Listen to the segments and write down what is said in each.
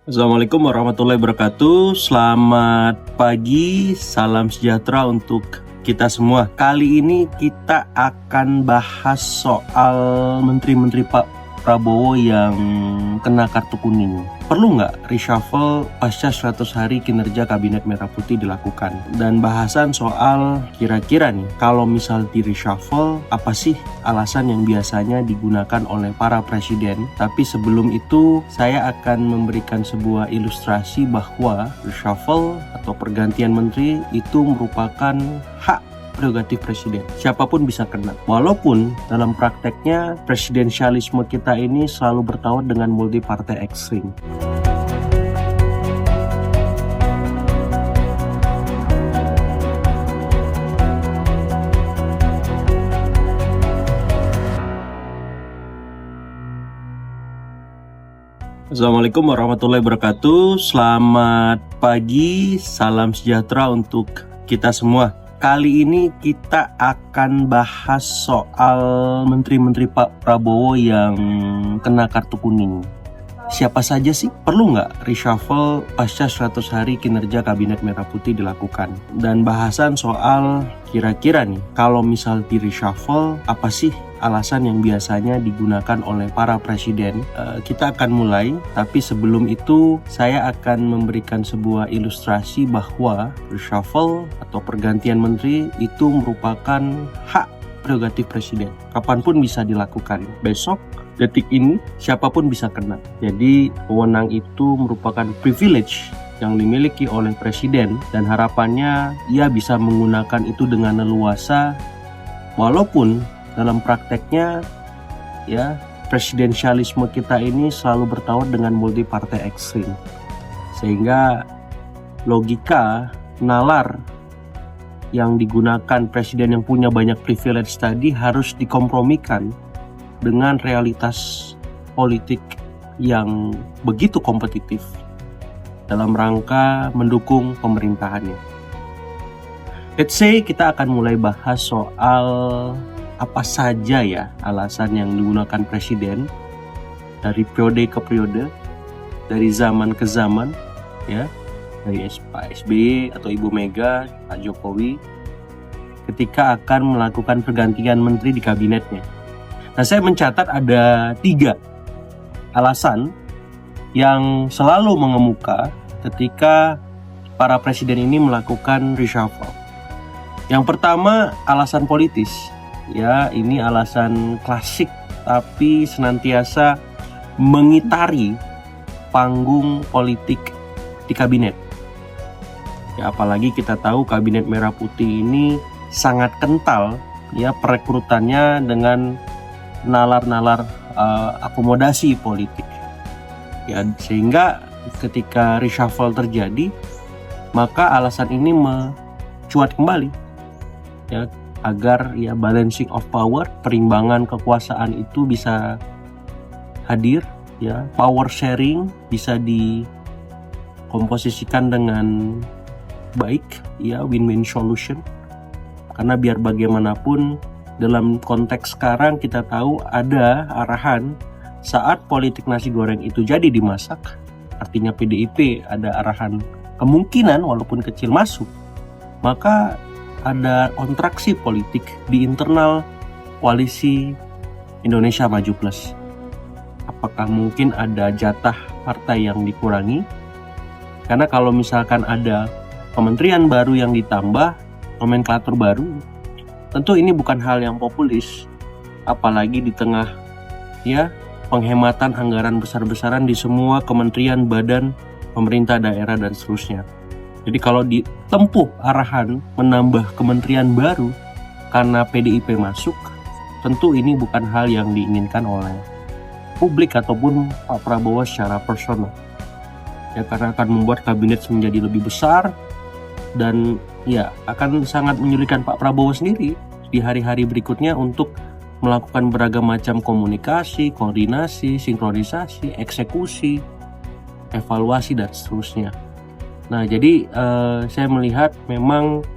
Assalamualaikum warahmatullahi wabarakatuh. Selamat pagi, salam sejahtera untuk kita semua. Kali ini kita akan bahas soal menteri-menteri Pak Prabowo yang kena kartu kuning. Perlu nggak reshuffle pasca 100 hari kinerja Kabinet Merah Putih dilakukan? Dan bahasan soal kira-kira nih, kalau misal di reshuffle, apa sih alasan yang biasanya digunakan oleh para presiden? Tapi sebelum itu, saya akan memberikan sebuah ilustrasi bahwa reshuffle atau pergantian menteri itu merupakan hak prerogatif presiden. Siapapun bisa kena. Walaupun dalam prakteknya presidensialisme kita ini selalu bertaut dengan multi partai ekstrim. Assalamualaikum warahmatullahi wabarakatuh. Selamat pagi, salam sejahtera untuk kita semua. Kali ini kita akan bahas soal menteri-menteri Pak Prabowo yang kena kartu kuning. Siapa saja sih? Perlu nggak reshuffle pasca 100 hari kinerja Kabinet Merah Putih dilakukan? Dan bahasan soal kira-kira nih, kalau misal di reshuffle, apa sih alasan yang biasanya digunakan oleh para presiden? Kita akan mulai, tapi sebelum itu saya akan memberikan sebuah ilustrasi bahwa reshuffle atau pergantian menteri itu merupakan hak prerogatif presiden. Kapanpun bisa dilakukan. Besok, detik ini, siapapun bisa kena. Jadi, wewenang itu merupakan privilege yang dimiliki oleh presiden dan harapannya ia bisa menggunakan itu dengan leluasa, walaupun dalam prakteknya ya presidensialisme kita ini selalu bertaut dengan multi partai ekstrim, sehingga logika nalar yang digunakan presiden yang punya banyak privilege tadi harus dikompromikan dengan realitas politik yang begitu kompetitif dalam rangka mendukung pemerintahannya. Let's say kita akan mulai bahas soal apa saja ya alasan yang digunakan presiden dari periode ke periode, dari zaman ke zaman, ya, dari Pak SBY atau Ibu Mega, Pak Jokowi, ketika akan melakukan pergantian menteri di kabinetnya. Nah, saya mencatat ada 3 alasan yang selalu mengemuka ketika para presiden ini melakukan reshuffle. Yang pertama, alasan politis. Ya, ini alasan klasik tapi senantiasa mengitari panggung politik di kabinet. Ya, apalagi kita tahu Kabinet Merah Putih ini sangat kental ya perekrutannya dengan nalar-nalar akomodasi politik. Ya, sehingga ketika reshuffle terjadi, maka alasan ini mencuat kembali ya agar ya balancing of power, perimbangan kekuasaan itu bisa hadir ya, power sharing bisa dikomposisikan dengan baik ya, win-win solution. Karena biar bagaimanapun dalam konteks sekarang kita tahu ada arahan saat politik nasi goreng itu jadi dimasak, artinya PDIP ada arahan kemungkinan walaupun kecil masuk, maka ada kontraksi politik di internal koalisi Indonesia Maju Plus. Apakah mungkin ada jatah partai yang dikurangi? Karena kalau misalkan ada kementerian baru yang ditambah, nomenklatur baru, tentu ini bukan hal yang populis, apalagi di tengah ya penghematan anggaran besar-besaran di semua kementerian, badan, pemerintah daerah dan seterusnya. Jadi kalau ditempuh arahan menambah kementerian baru karena PDIP masuk, tentu ini bukan hal yang diinginkan oleh publik ataupun Pak Prabowo secara personal. Ya, karena akan membuat kabinet menjadi lebih besar dan ya akan sangat menyulitkan Pak Prabowo sendiri di hari-hari berikutnya untuk melakukan beragam macam komunikasi, koordinasi, sinkronisasi, eksekusi, evaluasi dan seterusnya. Nah, jadi saya melihat memang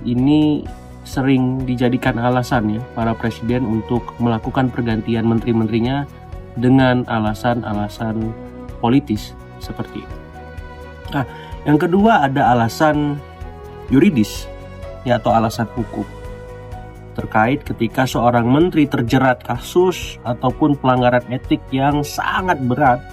ini sering dijadikan alasan ya para presiden untuk melakukan pergantian menteri-menterinya dengan alasan-alasan politis. seperti itu. Nah, yang kedua ada alasan yuridis ya, atau alasan hukum terkait ketika seorang menteri terjerat kasus ataupun pelanggaran etik yang sangat berat,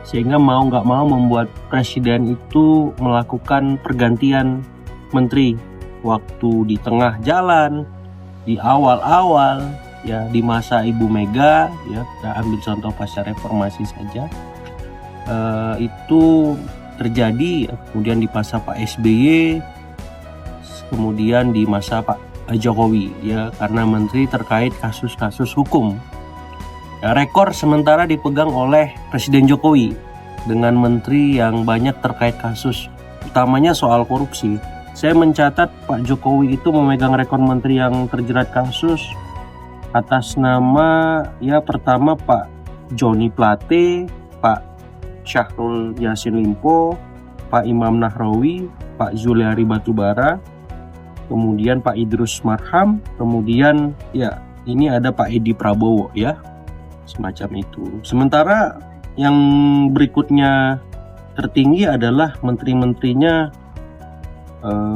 sehingga mau nggak mau membuat presiden itu melakukan pergantian menteri waktu di tengah jalan, di awal-awal ya, di masa Ibu Mega ya, kita ambil contoh pasca reformasi saja, itu terjadi. Kemudian di masa Pak SBY, kemudian di masa Pak Jokowi ya, karena menteri terkait kasus-kasus hukum. Ya, rekor sementara dipegang oleh Presiden Jokowi dengan menteri yang banyak terkait kasus, utamanya soal korupsi. Saya mencatat Pak Jokowi itu memegang rekor menteri yang terjerat kasus atas nama ya, pertama Pak Joni Plate, Pak Syahrul Yassin Limpo, Pak Imam Nahrawi, Pak Zuliari Batubara, kemudian Pak Idrus Marham, kemudian ya ini ada Pak Edi Prabowo ya, semacam itu. Sementara yang berikutnya tertinggi adalah menteri-menterinya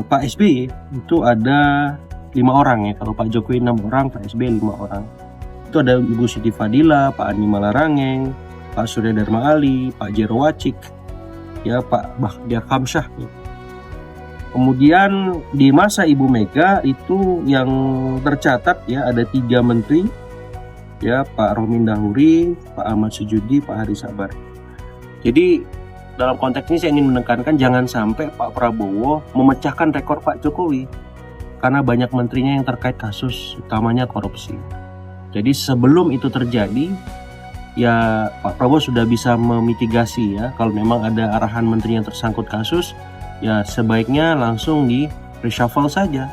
Pak SBY, itu ada 5 orang ya. Kalau Pak Jokowi 6 orang, Pak SBY 5 orang. Itu ada Ibu Siti Fadila, Pak Andi Malarangeng, Pak Surya Dharma Ali, Pak Jero Wacik, ya, Pak Bahtiar Hamsyah. Kemudian di masa Ibu Mega itu yang tercatat ya ada 3 menteri ya, Pak Romin Dahuri, Pak Ahmad Sujudi, Pak Hari Sabar. Jadi dalam konteks ini saya ingin menekankan jangan sampai Pak Prabowo memecahkan rekor Pak Jokowi karena banyak menterinya yang terkait kasus, utamanya korupsi. Jadi sebelum itu terjadi ya, Pak Prabowo sudah bisa memitigasi ya, kalau memang ada arahan menteri yang tersangkut kasus ya sebaiknya langsung di reshuffle saja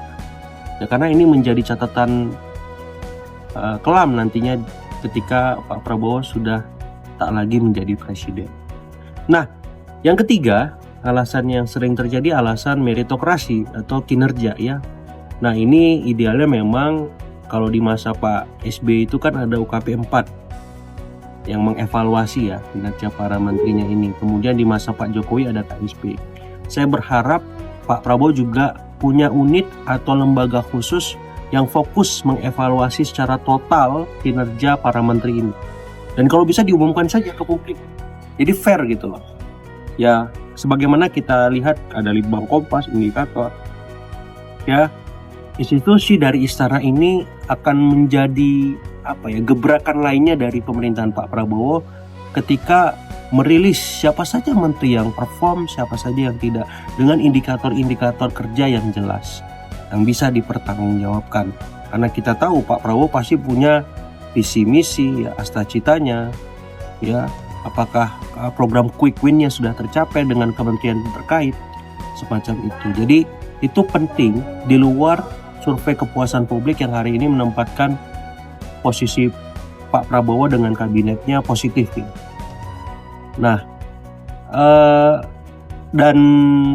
ya, karena ini menjadi catatan kelam nantinya ketika Pak Prabowo sudah tak lagi menjadi presiden. Nah, yang ketiga alasan yang sering terjadi alasan meritokrasi atau kinerja ya. Nah, ini idealnya memang kalau di masa Pak SBY itu kan ada UKP 4 yang mengevaluasi ya kinerja para menterinya ini. Kemudian di masa Pak Jokowi ada KSP. Saya berharap Pak Prabowo juga punya unit atau lembaga khusus yang fokus mengevaluasi secara total kinerja para menteri ini. Dan kalau bisa diumumkan saja ke publik. Jadi fair gitu loh. Ya, sebagaimana kita lihat ada Litbang Kompas, indikator. Ya, institusi dari istana ini akan menjadi gebrakan lainnya dari pemerintahan Pak Prabowo ketika merilis siapa saja menteri yang perform, siapa saja yang tidak, dengan indikator-indikator kerja yang jelas yang bisa dipertanggungjawabkan. Karena kita tahu Pak Prabowo pasti punya visi misi ya, astacitanya ya, apakah program quick win-nya sudah tercapai dengan kementerian terkait, semacam itu. Jadi itu penting di luar survei kepuasan publik yang hari ini menempatkan posisi Pak Prabowo dengan kabinetnya positif ya. Nah, dan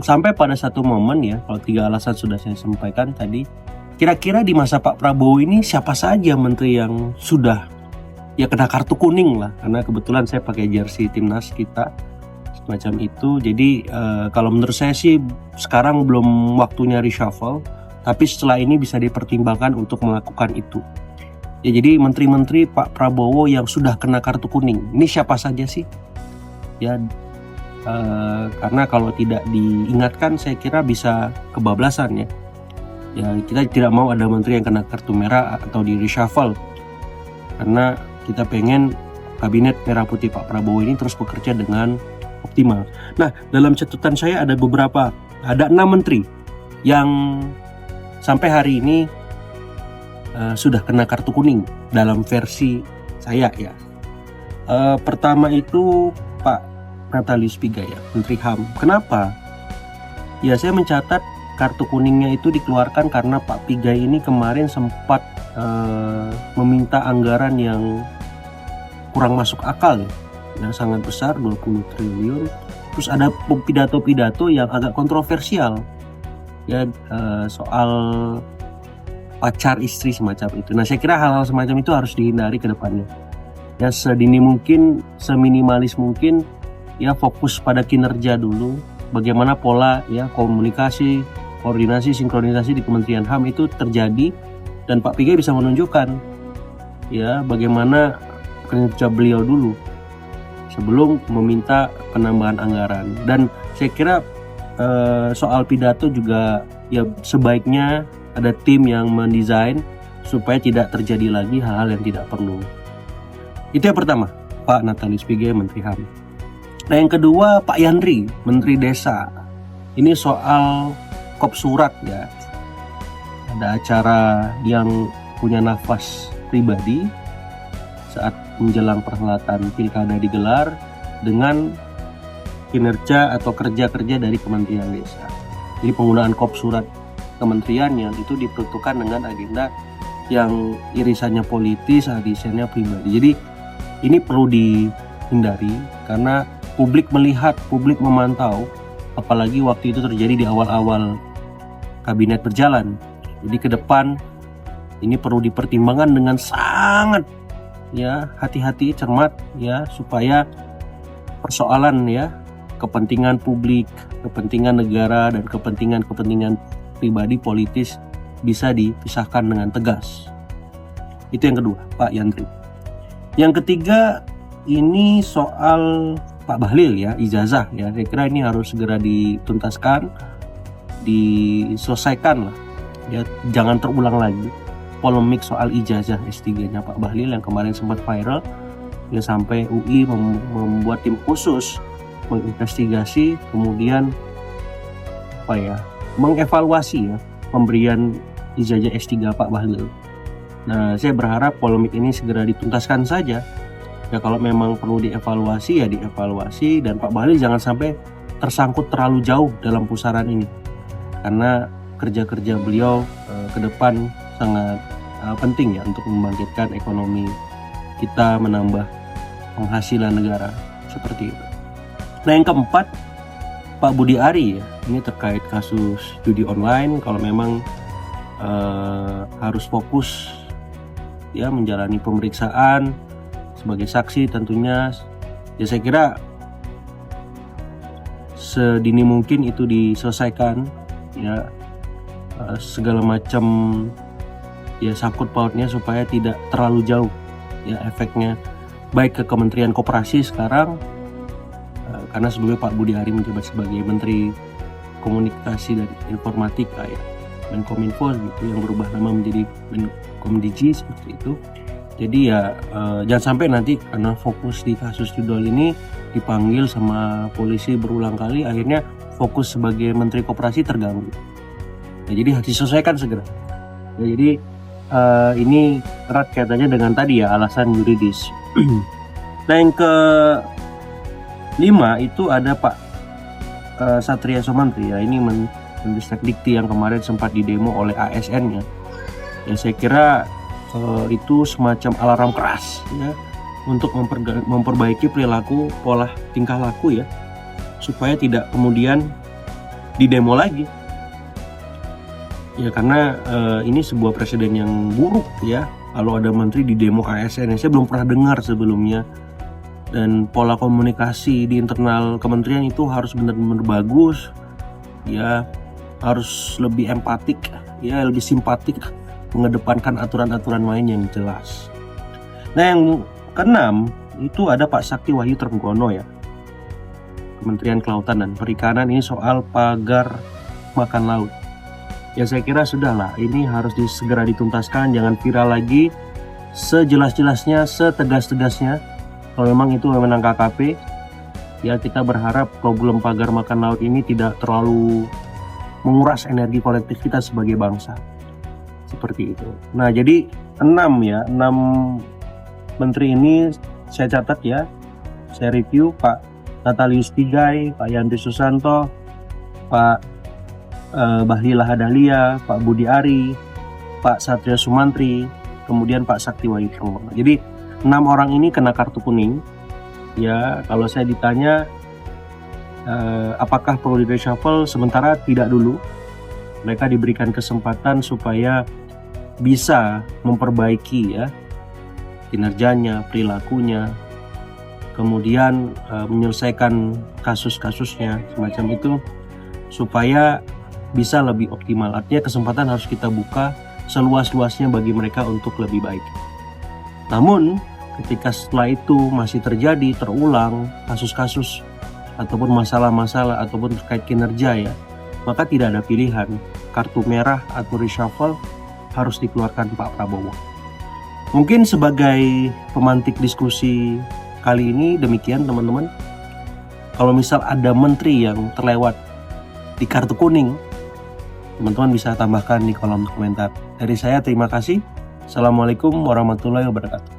sampai pada satu momen ya, kalau 3 alasan sudah saya sampaikan tadi, kira-kira di masa Pak Prabowo ini siapa saja menteri yang sudah ya kena kartu kuning lah, karena kebetulan saya pakai jersey timnas kita, semacam itu. Jadi kalau menurut saya sih sekarang belum waktunya reshuffle, tapi setelah ini bisa dipertimbangkan untuk melakukan itu. Ya, jadi menteri-menteri Pak Prabowo yang sudah kena kartu kuning, ini siapa saja sih? Ya, karena kalau tidak diingatkan saya kira bisa kebablasan ya. Ya, kita tidak mau ada menteri yang kena kartu merah atau di reshuffle, karena kita pengen kabinet merah putih Pak Prabowo ini terus bekerja dengan optimal. Nah, dalam catatan saya ada 6 menteri yang sampai hari ini sudah kena kartu kuning dalam versi saya ya. Pertama itu Pak Natalius Pigai ya, Menteri HAM. Kenapa? Ya, saya mencatat kartu kuningnya itu dikeluarkan karena Pak Pigai ini kemarin sempat meminta anggaran yang kurang masuk akal ya, sangat besar 20 triliun. Terus ada pidato-pidato yang agak kontroversial ya, soal pacar istri semacam itu. Nah, saya kira hal-hal semacam itu harus dihindari ke depannya. Ya, sedini mungkin, seminimalis mungkin ya fokus pada kinerja dulu, bagaimana pola ya komunikasi, koordinasi, sinkronisasi di Kementerian HAM itu terjadi, dan Pak Pigai bisa menunjukkan ya bagaimana kinerja beliau dulu sebelum meminta penambahan anggaran. Dan saya kira soal pidato juga ya sebaiknya ada tim yang mendesain supaya tidak terjadi lagi hal-hal yang tidak perlu. Itu yang pertama, Pak Natalius Pigai, Menteri HAM. Nah yang kedua, Pak Yandri, Menteri Desa. Ini soal kop surat ya. Ada acara yang punya nafas pribadi saat menjelang perhelatan pilkada digelar dengan kinerja atau kerja-kerja dari Kementerian Desa. Jadi penggunaan kop surat kementerian yang itu diperuntukkan dengan agenda yang irisannya politis, irisannya pribadi. Jadi ini perlu dihindari karena publik melihat, publik memantau, apalagi waktu itu terjadi di awal-awal kabinet berjalan. Jadi ke depan ini perlu dipertimbangkan dengan sangat ya hati-hati, cermat ya, supaya persoalan ya kepentingan publik, kepentingan negara, dan kepentingan pribadi politis bisa dipisahkan dengan tegas. Itu yang kedua, Pak Yandri. Yang ketiga ini soal Pak Bahlil ya, ijazah ya. Saya kira ini harus segera dituntaskan, diselesaikan lah ya, jangan terulang lagi polemik soal ijazah S3-nya Pak Bahlil yang kemarin sempat viral ya, sampai UI membuat tim khusus menginvestigasi, kemudian mengevaluasi ya pemberian ijazah S3 Pak Bahlil. Nah, saya berharap polemik ini segera dituntaskan saja. Ya kalau memang perlu dievaluasi ya dievaluasi, dan Pak Bahlil jangan sampai tersangkut terlalu jauh dalam pusaran ini. Karena kerja-kerja beliau ke depan sangat penting ya untuk membangkitkan ekonomi kita, menambah penghasilan negara seperti itu. Nah yang keempat, Pak Budi Ari ya, ini terkait kasus judi online. Kalau memang harus fokus ya menjalani pemeriksaan sebagai saksi tentunya, ya saya kira sedini mungkin itu diselesaikan ya, segala macam ya sangkut pautnya supaya tidak terlalu jauh ya efeknya baik ke Kementerian Koperasi sekarang, karena sebelumnya Pak Budi Ari menjabat sebagai Menteri Komunikasi dan Informatika ya, Menkominfo gitu, yang berubah nama menjadi Menkomdigi seperti itu. Jadi ya jangan sampai nanti karena fokus di kasus judol ini dipanggil sama polisi berulang kali, akhirnya fokus sebagai Menteri Koperasi terganggu. Nah, jadi harus diselesaikan segera. Ya, jadi ini erat kaitannya dengan tadi ya alasan yuridis. Nah yang kelima itu ada Pak Satria Sumantri ya, ini Menristek Dikti yang kemarin sempat didemo oleh ASN ya. Ya saya kira itu semacam alarm keras ya untuk memperbaiki perilaku, pola tingkah laku ya, supaya tidak kemudian didemo lagi. Ya karena ini sebuah presiden yang buruk ya, kalau ada menteri di demo ASN, saya belum pernah dengar sebelumnya. Dan pola komunikasi di internal kementerian itu harus benar-benar bagus ya, harus lebih empatik ya, lebih simpatik, mengedepankan aturan-aturan main yang jelas. Nah yang keenam itu ada Pak Sakti Wahyu Trenggono ya, Kementerian Kelautan dan Perikanan. Ini soal pagar makan laut. Ya saya kira sudahlah, ini harus segera dituntaskan, jangan viral lagi, sejelas-jelasnya, setegas-tegasnya. Kalau memang itu wewenang KKP, ya kita berharap problem pagar makan laut ini tidak terlalu menguras energi kolektif kita sebagai bangsa. Seperti itu. Nah jadi 6 menteri ini saya catat ya, saya review: Pak Natalius Pigai, Pak Yandri Susanto, Pak Bahlil Lahadalia, Pak Budi Ari, Pak Satria Sumantri, kemudian Pak Sakti Wahyu Trenggono. Jadi 6 orang ini kena kartu kuning. Ya kalau saya ditanya apakah perlu di reshuffle, sementara tidak dulu. Mereka diberikan kesempatan supaya bisa memperbaiki ya kinerjanya, perilakunya, kemudian menyelesaikan kasus-kasusnya semacam itu supaya bisa lebih optimal. Artinya kesempatan harus kita buka seluas-luasnya bagi mereka untuk lebih baik. Namun ketika setelah itu masih terjadi, terulang kasus-kasus ataupun masalah-masalah ataupun terkait kinerja ya, maka tidak ada pilihan, kartu merah atau reshuffle harus dikeluarkan Pak Prabowo. Mungkin sebagai pemantik diskusi kali ini demikian teman-teman. Kalau misal ada menteri yang terlewat di kartu kuning, teman-teman bisa tambahkan di kolom komentar. Dari saya terima kasih. Assalamualaikum warahmatullahi wabarakatuh.